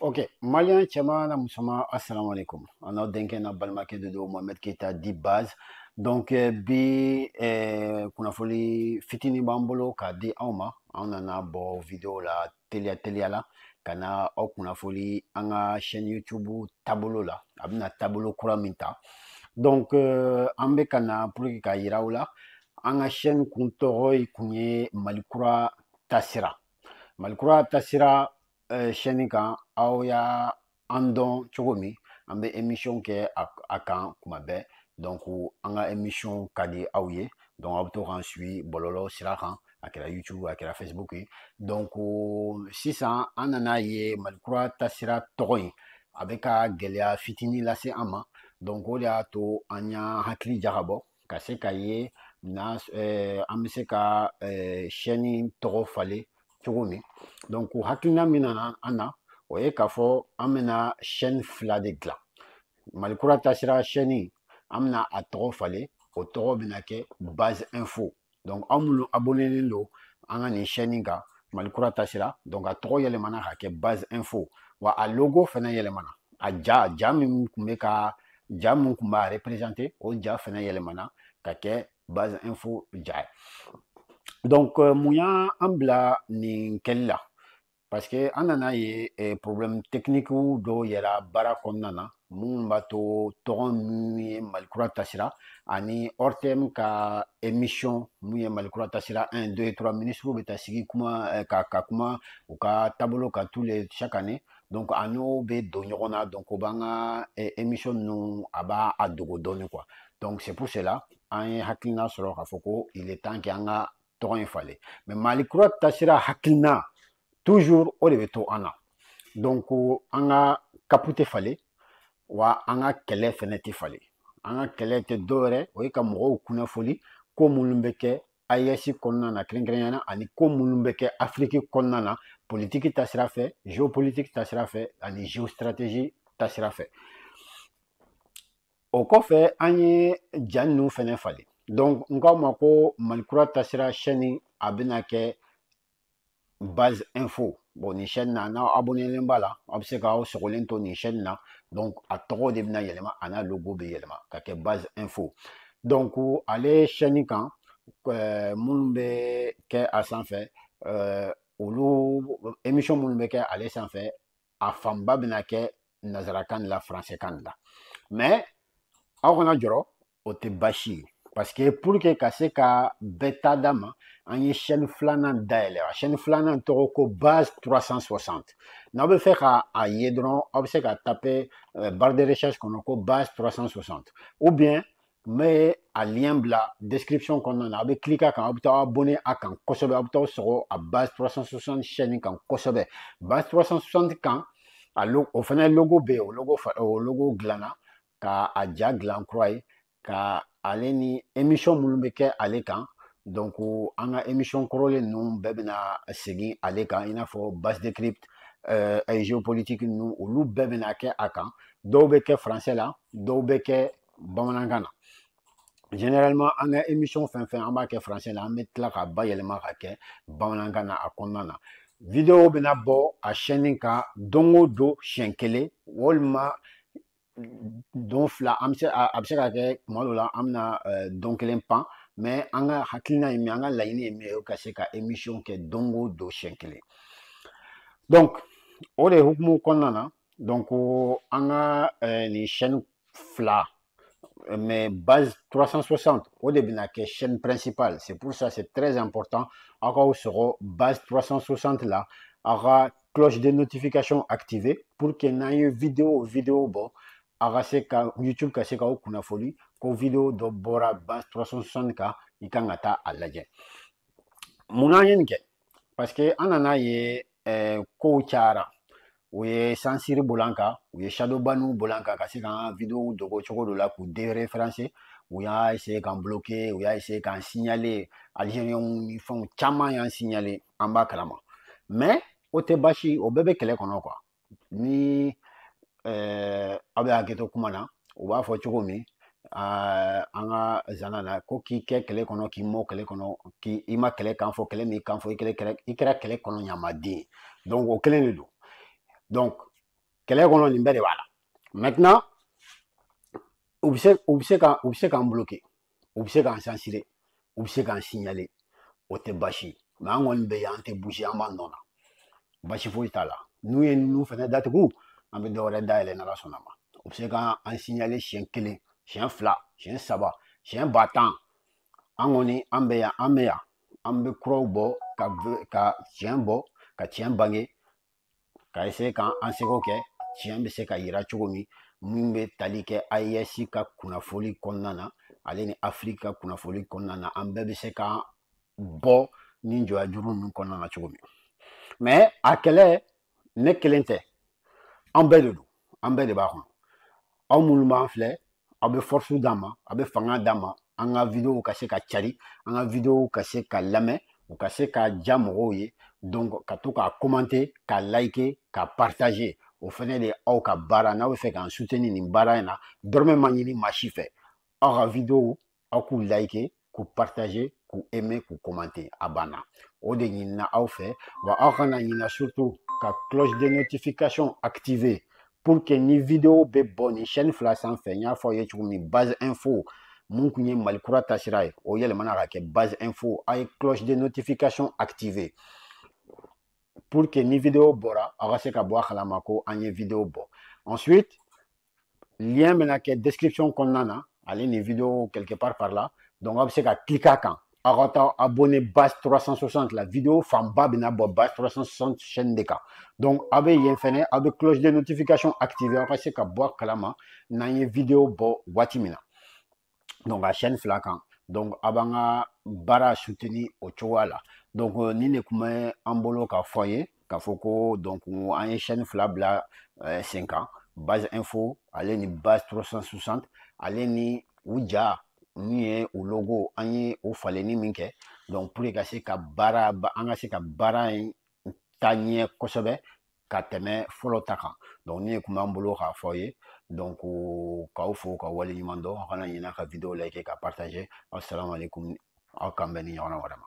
Ok, Malien Tchama na Moussama, assalamu alaikum. On a denke na balmake de do Mohamed Keita di base. Donc, bi kunafoli fitini bambolo ka di auma. On en a bo vidéo la telia la. Kana au kunafoli anga chaîne YouTube tabolo la. Abina tabolo kura minta. Donc, ambe kana pour ka yiraula. Anga chaîne kuntoroy kunye malikura tasira. Malikura tasira chaîne kan aw y'a an dɔn cogo min an bɛ émission kɛ a kan kuma bɛɛ donc an ka émission ka di aw ye donc aw bɛ to k'an suit bɔlɔlɔ sira kan a kɛra YouTube a kɛra Facebook ye donc sisan an nana ye Malikura tasira tɔgɔ in a bɛ ka gɛlɛya fitinin lase an ma donc o de y'a to an y'an hakili jagabɔ ka se ka ye na an bɛ se ka chaîne tɔgɔ falen cogo min donc hakilina min nana an na o ye k'a fɔ an bɛna chaîne fila de dilan Malikura tasira chaîne an bɛna a tɔgɔ falen o tɔgɔ bɛna kɛ base info donc aw minnu abonnelen don an ka nin chaîne kan Malikura tasira donc a tɔgɔ yɛlɛmana ka kɛ base info wa a logo fana yɛlɛmana a ja min tun bɛ ka ja min tun b'a représenter o ja fana yɛlɛmana ka kɛ base info ja ye donc mun y'an bila nin kɛli la parce que an nana ye problème technique dɔw yɛra baara kɔnɔna na minnu b'a to tɔgɔ min ye Malikura tasira ani ORTM ka émission mun ye Malikura tasira 1 2 3 ministres bɛ taa sigi kuma ka kuma u ka taabolo kan tous les chaque année donc a n'o bɛ don ɲɔgɔn na donc o b'an ka émission ninnu a b'a dogo dɔɔnin quoi donc c'est pour cela an ye hakilina sɔrɔ k'a fɔ ko il est temps que an ka tɔgɔ in falen mais Malikura tasira hakilina toujours o de bɛ to an na donc an ka kapu tɛ falen wa an ka kɛlɛ fɛnɛ tɛ falen an ka kɛlɛ tɛ dɔwɛrɛ o ye ka mɔgɔw kunnafoni ko minnu bɛ kɛ AES kɔnɔna na kɛrɛnkɛrɛnnenya na ani ko minnu bɛ kɛ Afiriki kɔnɔna na politiki ta sira fɛ géopolitique ta sira fɛ ani géostratégie ta sira fɛ o kɔfɛ an ye ja ninnu fɛnɛ falen donc n k'aw ma ko Malikura tasira chaîne a bɛna kɛ base info bon nin chaîne na n'aw abonnelen b'a la aw bɛ se k'aw sogolen to nin chaîne na donc a tɔgɔ de bɛna yɛlɛma a n'a logo bɛ yɛlɛma ka kɛ base info donc ale chaîne kan minnu bɛ kɛ a sanfɛ olu émission minnu bɛ kɛ ale sanfɛ a fanba bɛna kɛ nazarakan de la français kan de la mais aw kana jɔrɔ o tɛ baasi ye parce que pour que ka se ka bɛɛ ta d'a ma an ye chaîne filanan dayɛlɛ a chaîne filanan tɔgɔ ko base 360 n'aw bɛ fɛ ka a ye dɔrɔn aw bɛ se ka taper barre de recherche kɔnɔ ko base 360 ou bien n bɛ a lien bila description kɔnɔna na aw bɛ cliquer a kan aw bɛ taa abonné a kan kosɛbɛ aw bɛ taa sɔgɔ a base 360 chaîne kan kosɛbɛ base 360 kan o fana logo bɛ yen o logo dilanna ka a ja dilan kura ye ka ale ni émission minnu bɛ kɛ ale kan donc an ka émission kɔrɔlen ninnu bɛɛ bɛna segin ale kan i n'a fɔ base décrypte géopolitique ninnu olu bɛɛ bɛna kɛ a kan dɔw bɛ kɛ français la dɔw bɛ kɛ bamanankan na généralement an ka émission fɛn fɛn an b'a kɛ français la an bɛ tila k'a bayɛlɛma ka kɛ bamanankan na a kɔnɔna na vidéo bɛna bɔ a chaîne kan don o don siɲɛ kelen walima don fila a bɛ se ka kɛ tuma dɔ la an bɛna don kelen pan mais an ka hakilina ye min an ka laɲini ye min ye ka se ka émission kɛ don o don siɲɛ kelen donc o de hukumu kɔnɔna na donc an ka nin chaîne fila mais base 360 o de bɛna kɛ chaîne principale c'est pour ça c'est très important aw k'aw sɔgɔ base 360 la aw ka cloche de notification activée pour que n'an ye vidéo bɔ a ka se ka YouTube ka se k'aw kunnafoni ko vidéo dɔ bɔra base 360 kan i kan ka taa a lajɛ mun an ye nin kɛ parce que an nana ye kow cayara u ye sansiri bɔl'an kan u ye shadow banniw bɔl'an kan ka se k'an ka vidéo dogo cogo dɔ la k'u déréférencer u y'a essayer k'an bloquer u y'a essayer k'an signaler algériens ni fɛnw caman y'an signaler an b'a kalama mais o tɛ baasi o bɛɛ bɛ kɛlɛ kɔnɔ quoi ni aw bɛ hakɛ to kuma na u b'a fɔ cogo min an ka zana na ko k'i kɛ kɛlɛ kɔnɔ k'i mɔ kɛlɛ kɔnɔ k'i ma kɛlɛ kan fɔ kɛlɛ min kan fɔ i kɛra kɛlɛ kɔnɔ ɲamaden donc o kelen de don donc kɛlɛ kɔnɔ nin bɛɛ de b'a la maintenant u bɛ se k'an bloquer u bɛ se k'an censurer u bɛ se k'an signaler o tɛ basi mais an kɔni bɛ yan an tɛ bouger an b'an nɔ na basi foyi t'a la n'u ye ninnu fɛnɛ datugu an bɛ dɔwɛrɛ dayɛlɛ n'ala sɔnna ma u bɛ se k'an signaler siɲɛ 1 siɲɛ 2 siɲɛ 3 siɲɛ 10,000 an kɔni an bɛ yan an bɛ kuraw bɔ ka tiɲɛ bɔ ka tiɲɛ bange ka essayer k'an seko kɛ tiɲɛ bɛ se ka yira cogo min min bɛ tali kɛ AES ka kunnafoni kɔnɔna na ale ni Afrique ka kunnafoni kɔnɔna na an bɛɛ bɛ se k'an bɔ ni jɔya juru ninnu kɔnɔna na cogo min mais a kɛlɛ ne kelen tɛ an bɛɛ de don an bɛɛ de b'a kɔnɔ aw minnu b'an filɛ aw bɛ force d'an ma aw bɛ fanga d'an ma an ka vidéo ka se ka cari an ka vidéo ka se ka lamɛn u ka se ka diya mɔgɔw ye donc ka to k'a commenter ka liker ka partager o fɛnɛ de aw ka baara n'aw bɛ fɛ k'an soutenir nin baara in na dɔrɔmɛ ma ɲini maa si fɛ aw ka vidéo aw k'u liker k'u partager k'u aimer k'u commenter a banna o de ɲinina aw fɛ wa aw kana ɲina surtout ka cloche de notification activer pour que ni vidéo bɛ bɔ nin chaîne fila sanfɛ n y'a fɔ aw ye cogo min base info mun kun ye malikura taasira ye o yɛlɛmana ka kɛ base info a ye cloche de notification activer pour que ni vidéo bɔra aw ka se ka bɔ a kalama ko an ye vidéo bɔ ensuite lien bɛna kɛ description kɔnɔna na ale ni vidéo quelque part par là donc aw bɛ se ka cliquer a kan aw ka taa abonné base 360 la vidéo fanba bɛna bɔ base 360 chaîne de kan donc aw bɛ yen fɛnɛ aw bɛ cloche de notification activer aw ka se ka bɔ a kalama n'an ye vidéo bɔ waati min na donc a chaîne fila kan donc aw b'an ka baara soutenir o cogoya la donc nin de kun bɛ an bolo ka fɔ ye k'a fɔ ko donc an ye chaîne fila bila sen kan base info ale ni base 360 ale ni u ja min ye o logo an ye o falenni min kɛ donc pour ka se ka baara an ka se ka baara in taa ɲɛ kosɛbɛ ka tɛmɛ fɔlɔ ta kan donc nin de kun b'an bolo k'a fɔ ye donc k'aw fo ka waleɲuman dɔn aw kana ɲinɛ ka vidéo liker ka partager assalamu alaikum aw k'an bɛn ni ɲɔgɔnna wɛrɛ ma